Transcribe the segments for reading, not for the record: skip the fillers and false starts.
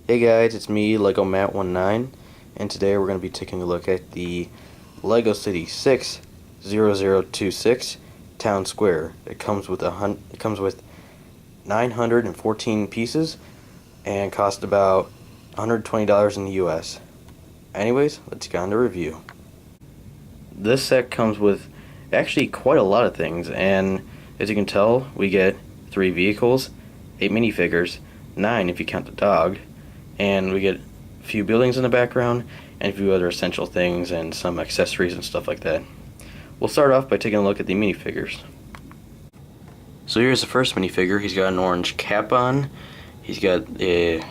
Hey guys, it's me, Lego Matt19, and today we're going to be taking a look at the Lego City 60026 Town Square. It comes with 914 pieces and cost about $120 in the US. Anyways, let's get on to review. This set comes with actually quite a lot of things, and as you can tell, we get 3 vehicles, 8 minifigures, 9 if you count the dog, and we get a few buildings in the background and a few other essential things and some accessories and stuff like that. We'll start off by taking a look at the minifigures. So here's the first minifigure. He's got an orange cap on. He's got the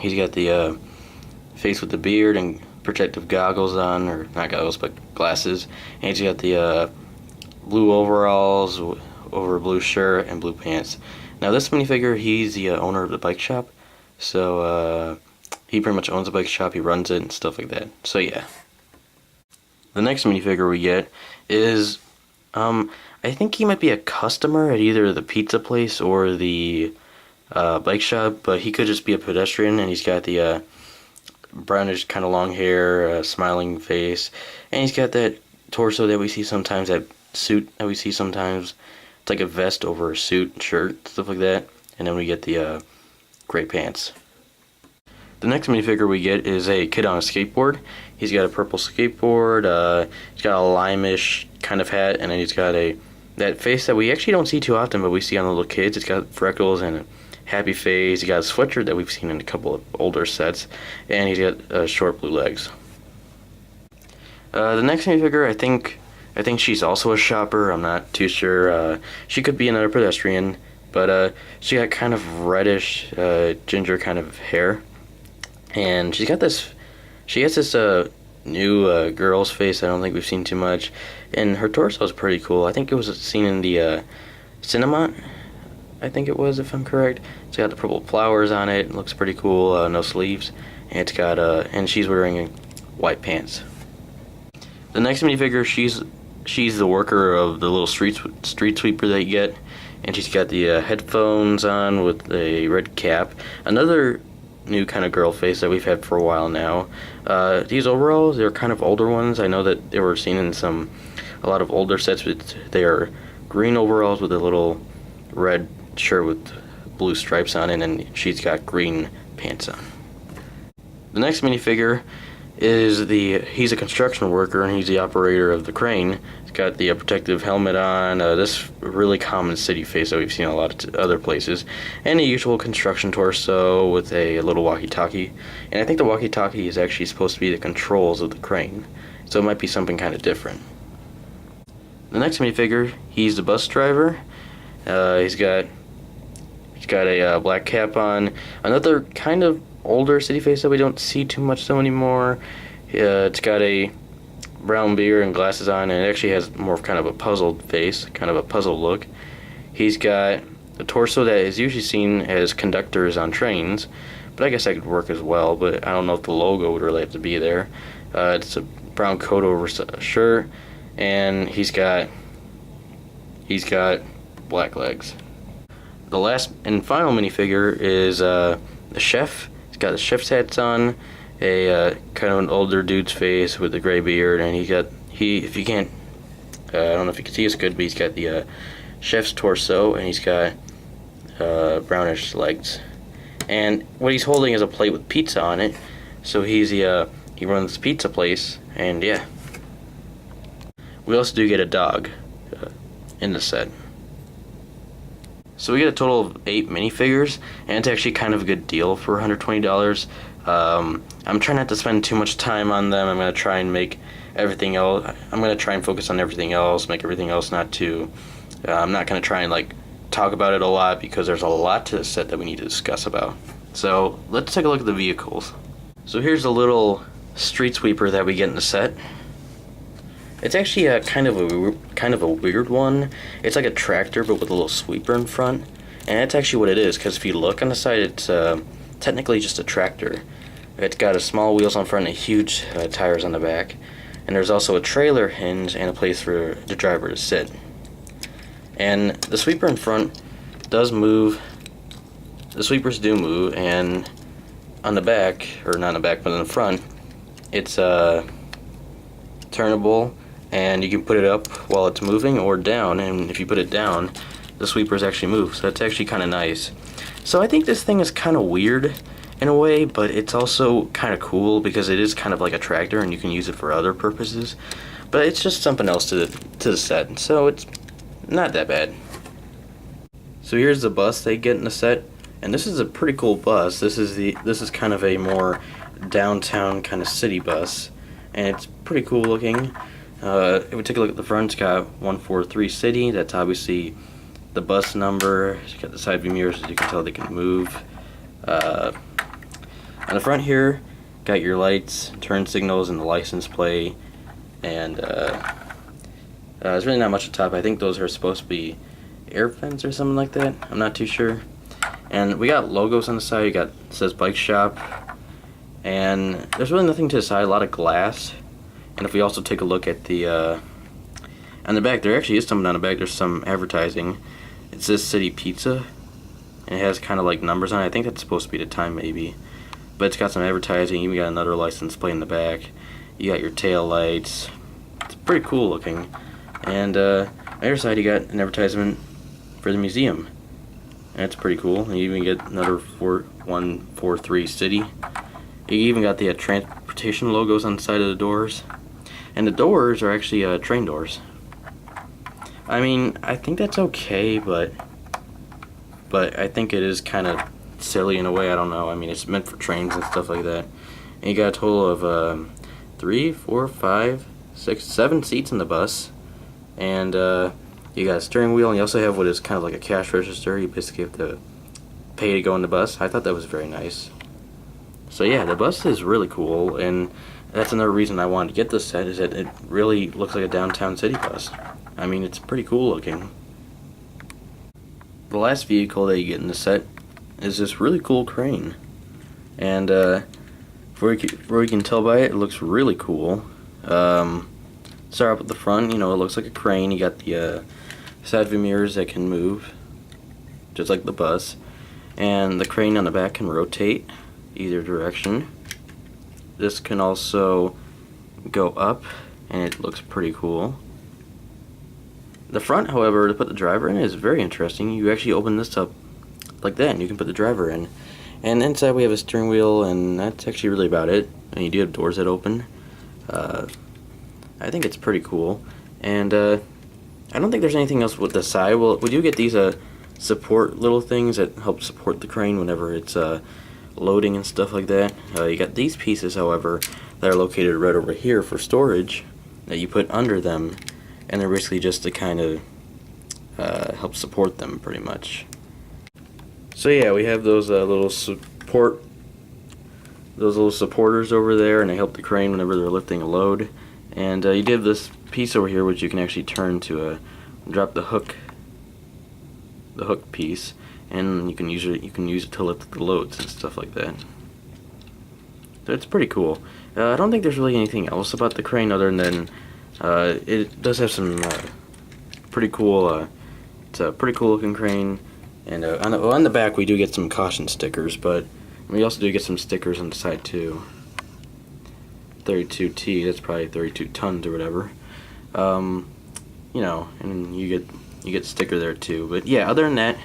face with the beard and protective goggles on, or not goggles but glasses, and he's got the blue overalls over a blue shirt and blue pants. Now this minifigure, he's the owner of the bike shop, so he pretty much owns a bike shop, he runs it and stuff like that. So yeah. The next minifigure we get is, I think he might be a customer at either the pizza place or the bike shop, but he could just be a pedestrian, and he's got the brownish kind of long hair, smiling face, and he's got that torso that we see sometimes, that suit that we see sometimes. It's like a vest over a suit, shirt, stuff like that, and then we get the gray pants. The next minifigure we get is a kid on a skateboard. He's got a purple skateboard, he's got a lime-ish kind of hat, and then he's got that face that we actually don't see too often, but we see on the little kids. It's got freckles and a happy face. He got a sweatshirt that we've seen in a couple of older sets, and he's got short blue legs. The next minifigure, I think she's also a shopper. I'm not too sure. She could be another pedestrian, but she got kind of reddish, ginger kind of hair. And she has this new girl's face I don't think we've seen too much, and her torso is pretty cool. I think it was seen in the cinema, I think it was, if I'm correct. It's got the purple flowers on it. It looks pretty cool. No sleeves, and it's got and she's wearing white pants. The next minifigure, she's the worker of the little street sweeper that you get, and she's got the headphones on with a red cap. Another new kind of girl face that we've had for a while now. These overalls, they're kind of older ones. I know that they were seen in a lot of older sets, but they are green overalls with a little red shirt with blue stripes on it, and she's got green pants on. The next minifigure is he's a construction worker, and he's the operator of the crane. He's got the protective helmet on, this really common city face that we've seen a lot of other places, and the usual construction torso with a little walkie-talkie. And I think the walkie-talkie is actually supposed to be the controls of the crane, so it might be something kind of different. The next minifigure, he's the bus driver. He's got a black cap on. Another kind of older city face that we don't see too much so anymore. It's got a brown beard and glasses on, and it actually has more of kind of a puzzled face, kind of a puzzled look. He's got a torso that is usually seen as conductors on trains, but I guess that could work as well, but I don't know if the logo would really have to be there. It's a brown coat over a shirt, and he's got black legs. The last and final minifigure is the chef. He's got the chef's hats on, a kind of an older dude's face with a gray beard, and if you can't, I don't know if you can see this good, but he's got the chef's torso, and he's got brownish legs. And what he's holding is a plate with pizza on it, so he runs the pizza place, and yeah. We also do get a dog in the set. So we get a total of 8 minifigures, and it's actually kind of a good deal for $120. I'm trying not to spend too much time on them. I'm going to try and make everything else. I'm going to try and focus on everything else, make everything else not too. I'm not going to try and talk about it a lot, because there's a lot to the set that we need to discuss about. So let's take a look at the vehicles. So here's a little street sweeper that we get in the set. It's actually a kind of a weird one. It's like a tractor, but with a little sweeper in front, and that's actually what it is. Because if you look on the side, it's technically just a tractor. It's got a small wheels on front and huge tires on the back, and there's also a trailer hinge and a place for the driver to sit. And the sweeper in front does move. The sweepers do move, and on the back, or not on the back, but on the front, it's turnable, and you can put it up while it's moving or down, and if you put it down, the sweepers actually move, so that's actually kind of nice. So I think this thing is kind of weird in a way, but it's also kind of cool because it is kind of like a tractor and you can use it for other purposes, but it's just something else to the set, so it's not that bad. So here's the bus they get in the set, and this is a pretty cool bus. This is kind of a more downtown kind of city bus, and it's pretty cool looking. If we take a look at the front, it's got 143 City. That's obviously the bus number. It's got the side view mirrors, as you can tell they can move. On the front here, got your lights, turn signals, and the license plate. And there's really not much at the top. I think those are supposed to be air vents or something like that. I'm not too sure. And we got logos on the side. It says Bike Shop. And there's really nothing to the side, a lot of glass. And if we also take a look at the on the back, there actually is something on the back. There's some advertising. It says City Pizza, and it has kind of like numbers on it. I think that's supposed to be the time maybe, but it's got some advertising. You got another license plate in the back. You got your tail lights. It's pretty cool looking. And on the other side, you got an advertisement for the museum, and it's pretty cool. And you even get another 143 City. You even got the transportation logos on the side of the doors. And the doors are actually train doors. I mean, I think that's okay, but I think it is kind of silly in a way. I don't know. I mean, it's meant for trains and stuff like that. And you got a total of 3, 4, 5, 6, 7 seats in the bus. And you got a steering wheel, and you also have what is kind of like a cash register. You basically have to pay to go in the bus. I thought that was very nice. So yeah, the bus is really cool, and that's another reason I wanted to get this set, is that it really looks like a downtown city bus. I mean, it's pretty cool looking. The last vehicle that you get in the set is this really cool crane. And before you can tell by it, it looks really cool. Start up at the front, you know, it looks like a crane. You got the side view mirrors that can move, just like the bus. And the crane on the back can rotate either direction. This can also go up, and it looks pretty cool. The front, however, to put the driver in is very interesting. You actually open this up like that, and you can put the driver in. And inside we have a steering wheel, and that's actually really about it. And you do have doors that open. I think it's pretty cool. And I don't think there's anything else with the side. Well, we do get these support little things that help support the crane whenever it's loading and stuff like that. You got these pieces, however, that are located right over here for storage that you put under them, and they're basically just to kind of help support them pretty much. So yeah, we have those little supporters over there, and they help the crane whenever they're lifting a load. And you do have this piece over here which you can actually turn to drop the hook piece, and you can use it to lift the loads and stuff like that. So it's pretty cool. I don't think there's really anything else about the crane other than it does have some pretty cool. It's a pretty cool looking crane, and on the back we do get some caution stickers, but we also do get some stickers on the side too. 32T, that's probably 32 tons or whatever. You know, and you get a sticker there too. But yeah, other than that,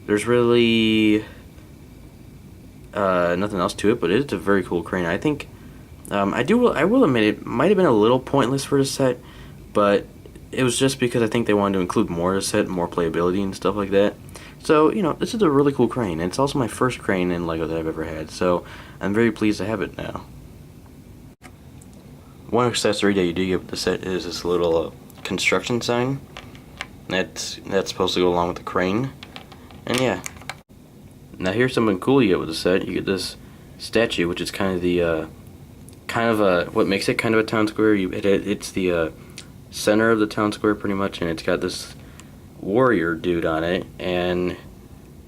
there's really nothing else to it. But it's a very cool crane. I think I will admit it might have been a little pointless for the set, but it was just because I think they wanted to include more of the set, more playability and stuff like that. So, you know, this is a really cool crane, and it's also my first crane in LEGO that I've ever had, so I'm very pleased to have it now. One accessory that you do get with the set is this little construction sign. That's supposed to go along with the crane, and yeah. Now here's something cool you get with the set. You get this statue, which is kind of what makes it kind of a town square. It's the center of the town square pretty much, and it's got this warrior dude on it, and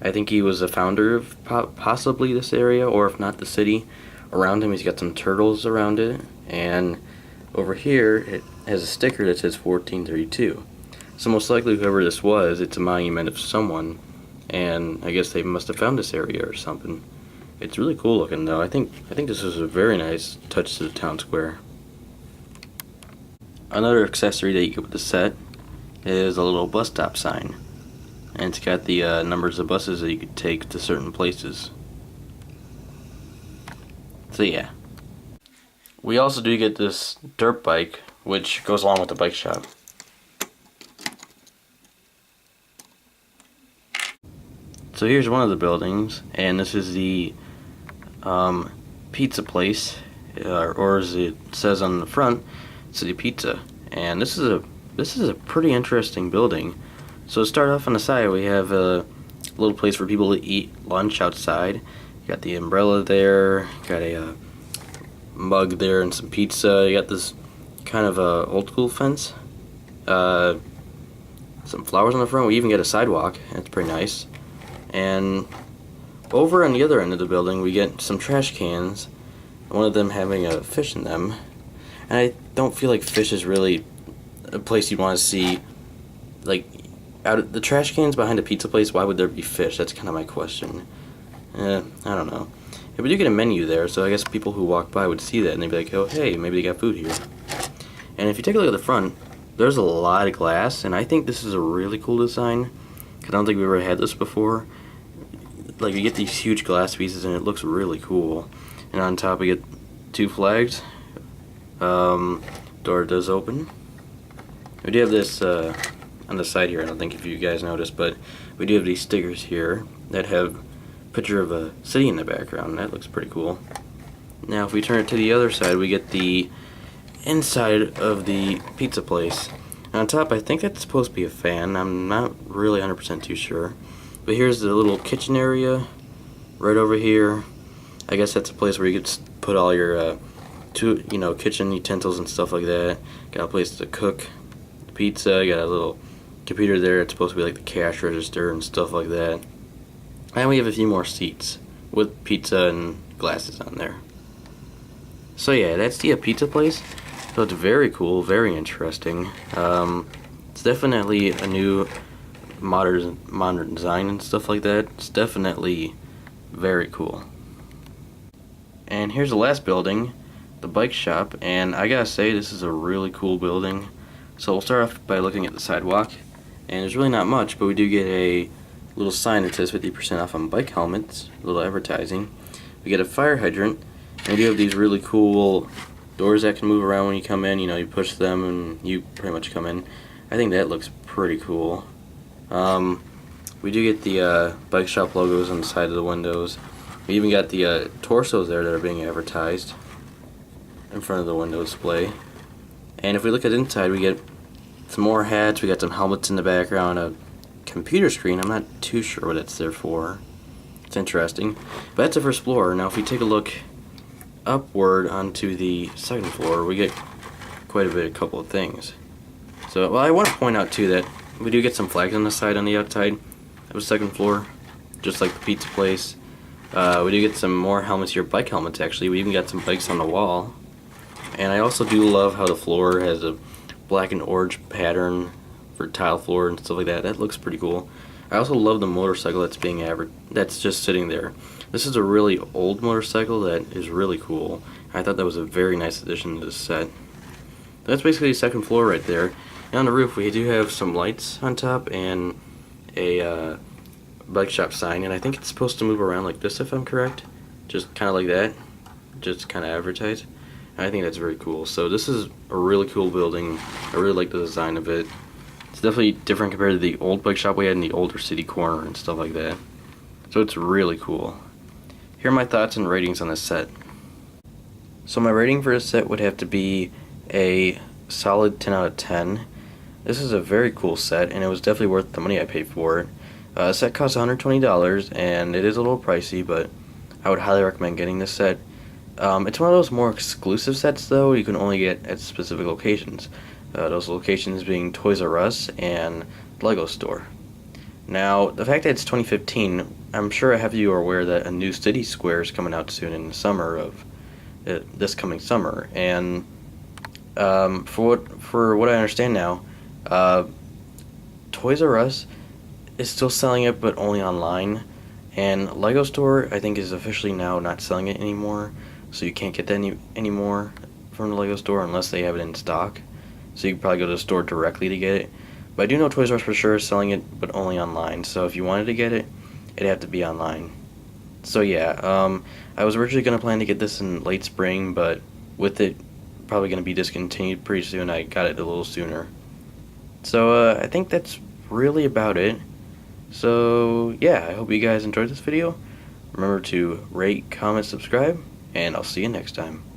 I think he was the founder of possibly this area, or if not the city. Around him he's got some turtles around it, and over here it has a sticker that says 1432. So most likely whoever this was, it's a monument of someone, and I guess they must have found this area or something. It's really cool looking though. I think this is a very nice touch to the town square. Another accessory that you get with the set is a little bus stop sign, and it's got the numbers of buses that you could take to certain places. So yeah. We also do get this dirt bike, which goes along with the bike shop. So here's one of the buildings, and this is the pizza place, or as it says on the front, City Pizza. And this is a pretty interesting building. So to start off on the side, we have a little place for people to eat lunch outside. You got the umbrella there, got a mug there and some pizza. You got this kind of old school fence, some flowers on the front. We even get a sidewalk. That's pretty nice. And over on the other end of the building, we get some trash cans, one of them having a fish in them. And I don't feel like fish is really a place you'd want to see. Like, out of the trash cans behind a pizza place, why would there be fish? That's kind of my question. I don't know. Yeah, we do get a menu there, so I guess people who walk by would see that and they'd be like, oh hey, maybe they got food here. And if you take a look at the front, there's a lot of glass, and I think this is a really cool design. I don't think we ever had this before. Like, you get these huge glass pieces and it looks really cool. And on top we get two flags. Door does open. We do have this on the side here. I don't think if you guys noticed, but we do have these stickers here that have a picture of a city in the background. That looks pretty cool. Now if we turn it to the other side, we get the inside of the pizza place. And on top, I think that's supposed to be a fan. I'm not really 100% too sure. But here's the little kitchen area right over here. I guess that's a place where you could put all your kitchen utensils and stuff like that. Got a place to cook pizza. Got a little computer there. It's supposed to be like the cash register and stuff like that. And we have a few more seats with pizza and glasses on there. So yeah, that's the pizza place. So it's very cool, very interesting. It's definitely a new modern design and stuff like that. It's definitely very cool. And here's the last building, the bike shop, and I gotta say this is a really cool building. So we'll start off by looking at the sidewalk, and there's really not much, but we do get a little sign that says 50% off on bike helmets, a little advertising. We get a fire hydrant, and we do have these really cool doors that can move around when you come in. You push them and you pretty much come in. I think that looks pretty cool. We do get the bike shop logos on the side of the windows. We even got the torsos there that are being advertised in front of the window display. And if we look at inside, we get some more hats. We got some helmets in the background, a computer screen. I'm not too sure what it's there for. It's interesting. But that's the first floor. Now if we take a look upward onto the second floor, we get quite a couple of things. So, well, I want to point out too that we do get some flags on the side, on the outside of the second floor, just like the pizza place. We do get some more helmets here, bike helmets actually. We even got some bikes on the wall. And I also do love how the floor has a black and orange pattern for tile floor and stuff like that. That looks pretty cool. I also love the motorcycle that's just sitting there. This is a really old motorcycle that is really cool. I thought that was a very nice addition to the set. That's basically the second floor right there. And on the roof we do have some lights on top and a bike shop sign, and I think it's supposed to move around like this if I'm correct. Just kind of like that. Just kind of advertise. And I think that's very cool. So this is a really cool building. I really like the design of it. It's definitely different compared to the old bike shop we had in the older city corner and stuff like that. So it's really cool. Here are my thoughts and ratings on this set. So my rating for this set would have to be a solid 10 out of 10. This is a very cool set, and it was definitely worth the money I paid for it. The set costs $120, and it is a little pricey, but I would highly recommend getting this set. It's one of those more exclusive sets, though, you can only get at specific locations. Those locations being Toys R Us and Lego Store. Now, the fact that it's 2015, I'm sure half of you are aware that a new City Square is coming out soon in the summer of this coming summer, and for what I understand now, Toys R Us is still selling it, but only online. And Lego Store, I think, is officially now not selling it anymore, so you can't get that anymore from the Lego Store unless they have it in stock. So you can probably go to the store directly to get it. But I do know Toys R Us for sure is selling it, but only online. So if you wanted to get it, it'd have to be online. So yeah, I was originally going to plan to get this in late spring, but with it probably going to be discontinued pretty soon, I got it a little sooner. So I think that's really about it. So yeah, I hope you guys enjoyed this video. Remember to rate, comment, subscribe, and I'll see you next time.